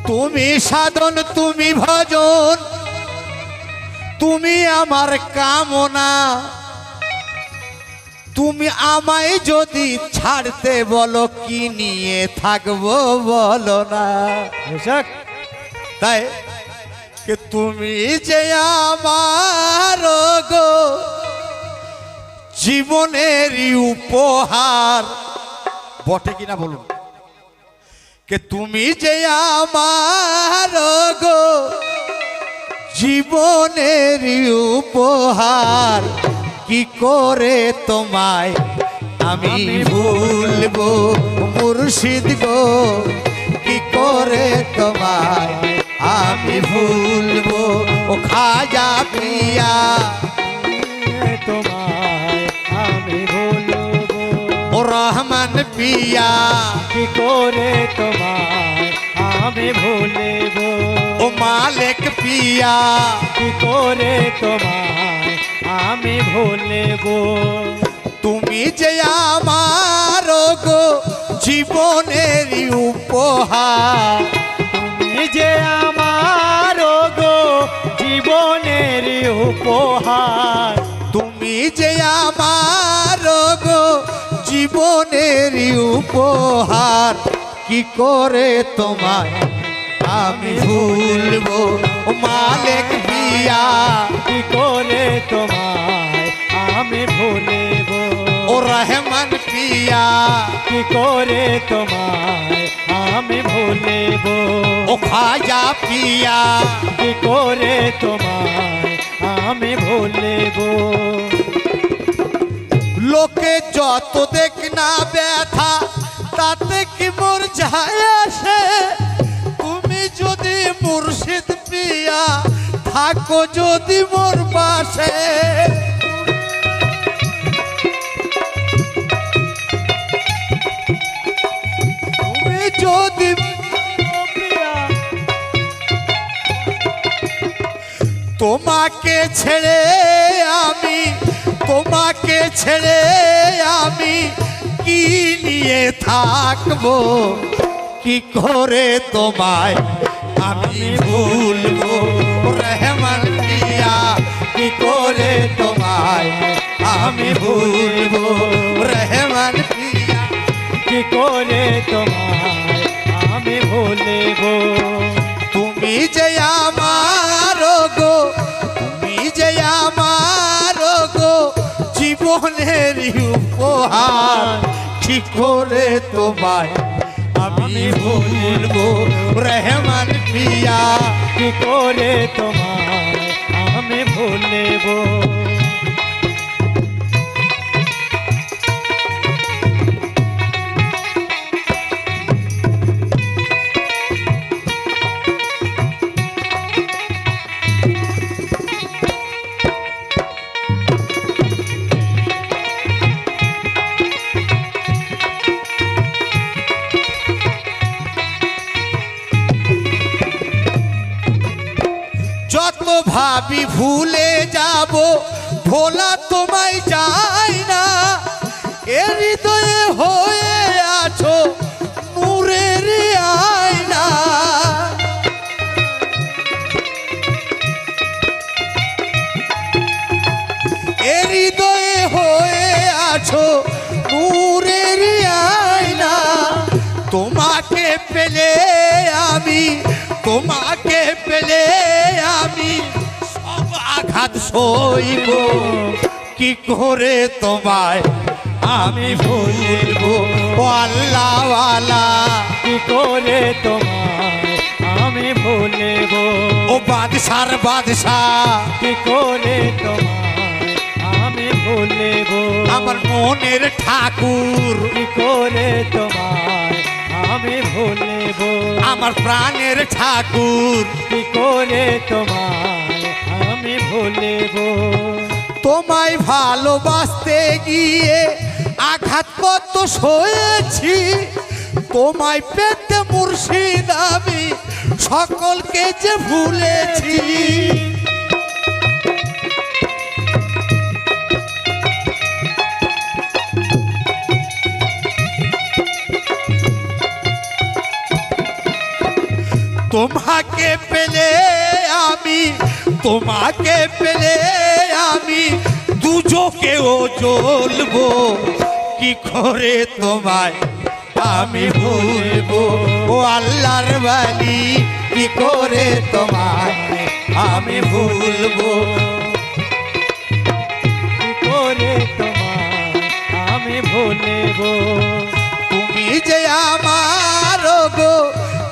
তুমি সাধন তুমি ভজন তুমি আমার কামনা তুমি আমায় যদি ছাড়তে বলো কি নিয়ে থাকবো বলো না তাই কে তুমি যে আমার গো জীবনের উপহার বটে কিনা বলুন কে তুমি যে আমার গো জীবনের উপহার কি করে তোমায় আমি ভুলবো মুর্শিদ গো কি করে তোমায় আমি ভুলবো ও খাজা পিয়া তোমায় আমি ভুলবো ও রহমান পিয়া কি করে তোমায় আমি ভুলবো ও মালিক পিয়া কি করে তোমায় আমি ভুলবো তুমি যে আমার গো জীবনের উপহার তুমি যে আমার গো জীবনের উপহার তুমি যে আমার গো জীবনের উপহার কি করে তোমায় আমি ভুলবো ও মালিক পিয়া কি করে তোমায় আমি ভুলবো ও রহমান পিয়া কি করে তোমায় আমি ভুলবো ও খাজা পিয়া কি করে তোমায় আমি ভুলবো লোকে যত দেখ না ব্যথা তাতে কি মোর যায় আসে তুমি যদি মুর্শিদ পিয়া থাকো যদি মোর পাশে তুমি যদি তোমাকে ছেড়ে আমি কি নিয়ে থাকবো কি করে তোমায় আমি ভুলবো রহমান পিয়া কি করে তোমায় আমি ভুলবো রহমান পিয়া কি করে তোমায় আমি ভুলবো তুমি যে আমার গো তুমি যে আমার গো জীবনের উপহার ঠিক করে তোমায় আমি ভুলবো রহমান পিয়া কি করে তোমায় আমি ভুলবো যত ভাবি ভুলে যাব ভোলা তোমায় যায় না এ হৃদয়ে হয়ে আছো নূরের আয়না এ হৃদয়ে হয়ে আছো নূরের আয়না তোমাকে পেলে আমি সব আঘাত সইব কি করে তোমায় আমি ভুলবো ও আল্লাহওয়ালা কি করে তোমায় আমি ভুলবো ও বাদশাহ কি করে তোমায় আমি ভুলবো আমার মনের ঠাকুর কি করে তোমায় আমি ভুলবো আমার প্রাণের ঠাকুর কি করে তোমায় আমি ভুলবো তোমায় ভালোবাসতে গিয়ে আঘাত কত সয়েছি তোমায় পেতে মুর্শিদ আমি সকলকে যে ভুলেছি তোমাকে পেলে আমি, তোমাকে পেলে আমি দুজকেও জ্বলবো, কি করে তোমায় আমি ভুলবো। ও আল্লাহর বালি, কি করে তোমায় আমি ভুলবো। কি করে তোমায় আমি ভুলবো। তুমি যে আমার গো,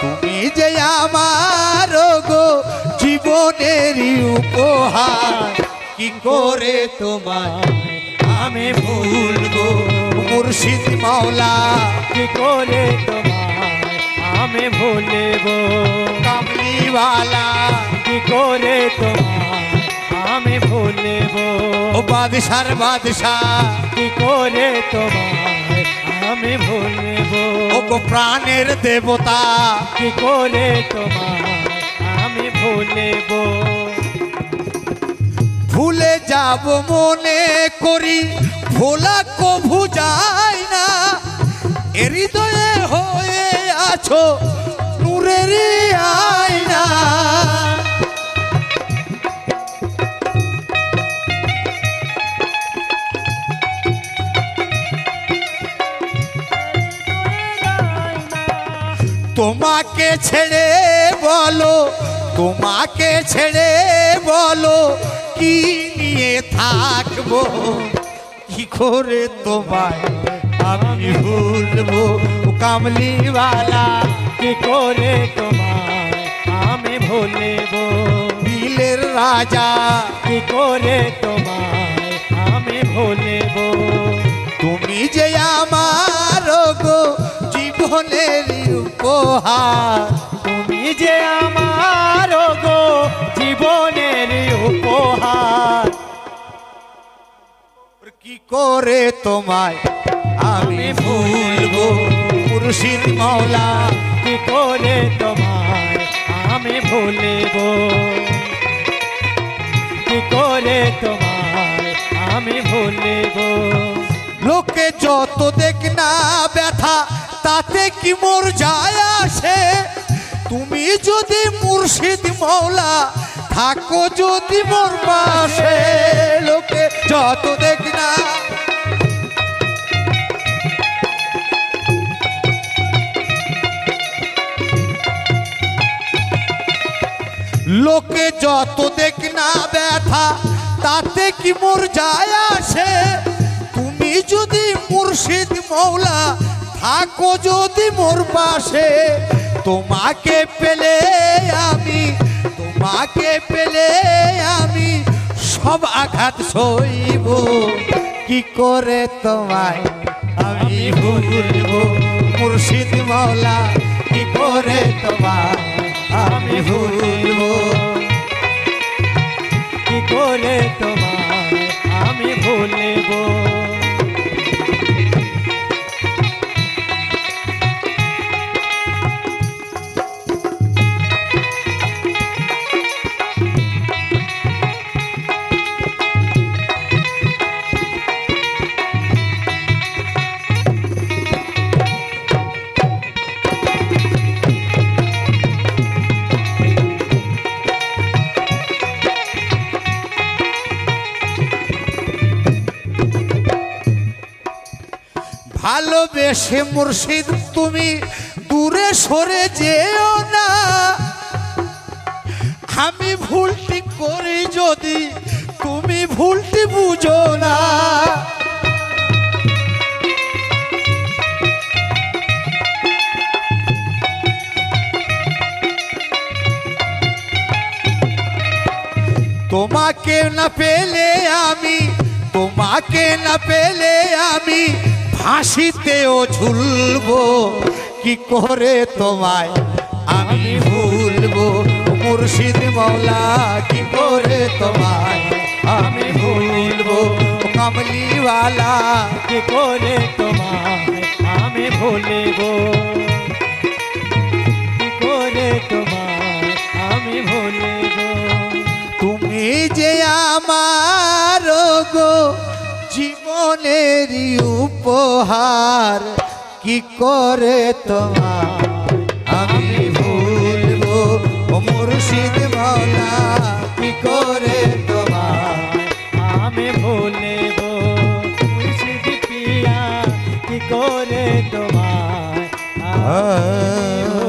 তুমি যে আমার গো জীবনেরই উপহার, কি করে তোমায় আমি ভুলবো। মুর্শিদ মাওলা, কি করে তোমায় আমি ভুলবো। কামলিওয়ালা, কি করে তোমায় আমি ভুলবো। ও বাদশার বাদশাহ, কি করে তোমায় আমি ভুলবো। ও গো প্রাণের দেবতা, কি করে তোমায় আমি ভুলবো। ভুলে যাব মনে করি, ভোলা কভু যায় না। হৃদয়ে হয়ে আছো নূরের আয়না। তোমাকে ছেড়ে বলো, তোমাকে ছেড়ে বলো কি নিয়ে থাকবো, কি করে তোমায় আমি ভুলবো। কামলিওয়ালা, কি করে তোমায় আমি ভুলবো। দিলের রাজা, কি করে তোমায় আমি ভুলবো। তুমি যে আমার গো জীবনের উপহার, তুমি যে আমার গো জীবনের উপহার, কি করে তোমায় আমি ভুলবো। মুর্শিদ মাওলা, কি করে তোমায় আমি ভুলবো। কি করে তোমায় আমি ভুলবো। লোকে যত দেখ না ব্যথা, তাতে কি মোর যায় আসে। তুমি যদি মুর্শিদ মাওলা থাকো যদি মোর পাশে। লোকে যত দেখ না, লোকে যত দেখ না ব্যথা, তাতে কি মোর যায় আসে। তুমি যদি মুর্শিদ মাওলা থাকো যদি মোর পাশে। তোমাকে পেলে আমি, তোমাকে পেলে আমি সব আঘাত সইব, কি করে তোমায় আমি ভুলবো। মুর্শিদ মাওলা, কি করে তোমায় আমি ভুলবো। কি করে তোমায় আমি ভুলবো। ভালোবেসে মুর্শিদ তুমি দূরে সরে যেও না। আমি ভুলটি করি যদি তুমি ভুলটি বুঝো না। তোমাকে না পেলে আমি, তোমাকে না পেলে আমি ফাঁসিতেও ঝুলবো, কি করে তোমায় আমি ভুলবো। মুর্শিদ মাওলা, কি করে তোমায় আমি ভুলবো। কামলিওয়ালা, কি করে তোমায় আমি ভুলবো। কি করে তোমায় আমি ভুলবো। তুমি যে আমার গো জীবনেরই উপহার, কি করে তোমায় আমি ভুলবো। করে তোমায় আমি